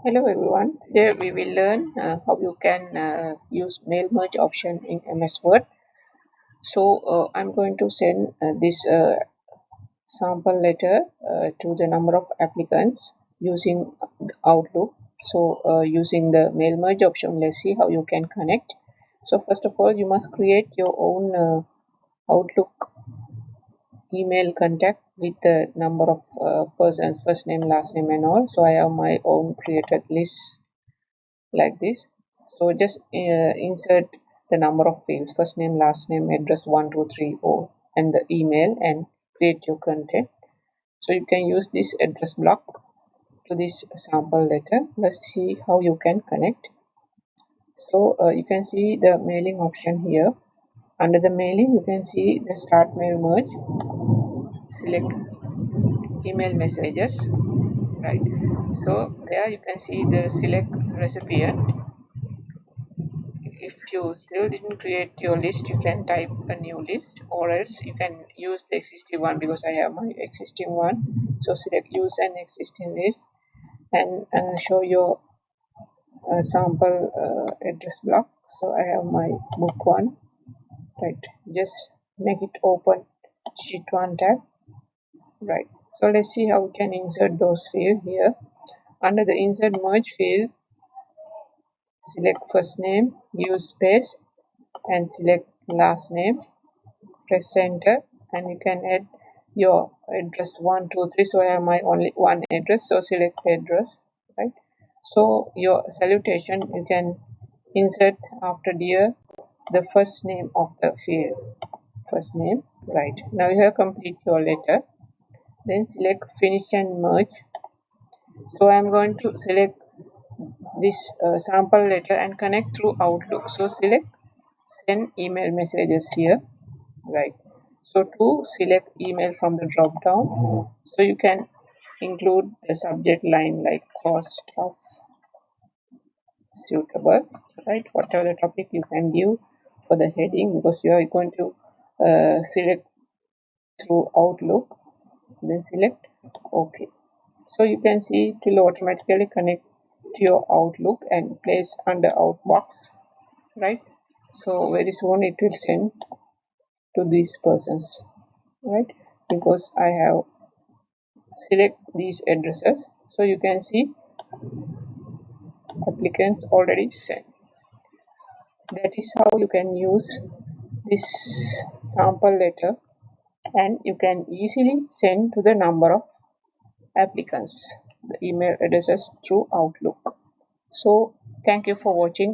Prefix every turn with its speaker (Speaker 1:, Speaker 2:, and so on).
Speaker 1: Hello everyone. Here we will learn how you can use mail merge option in MS Word. So I'm going to send this sample letter to the number of applicants using Outlook. So using the mail merge option, let's see how you can connect. So first of all, you must create your own Outlook email contact with the number of persons, first name, last name, and all. So I have my own created list like this. So just insert the number of fields, first name, last name, address 1234, and the email, and create your content. So you can use this address block to this sample letter. Let's see how you can connect. So you can see the mailing option here. Under the mailing, you can see the start mail merge. Select email messages, right? So there you can see the select recipient. If you still didn't create your list, you can type a new list, or else you can use the existing one, because I have my existing one. So select use an existing list and show your sample address block. So I have my book one, right? Just make it open sheet 1 tab, right? So let's see how we can insert those fields here. Under the insert merge field, select first name, use space, and select last name. Press enter, and you can add your address 123. So I have my only one address, so select address, right? So your salutation, you can insert after dear the first name of the field, first name, right? Now you have complete your letter. Then select finish and merge. So I'm going to select this sample letter and connect through Outlook. So select send email messages here, right? So to select email from the drop down, so you can include the subject line like cost of suitable, right? Whatever the topic you can give for the heading, because you are going to select through Outlook. Then select OK. So you can see it will automatically connect to your Outlook and place under Outbox, right? So very soon it will send to these persons, right? Because I have select these addresses, so you can see applicants already sent. That is how you can use this sample letter, and you can easily send to the number of applicants the email addresses through Outlook. So thank you for watching.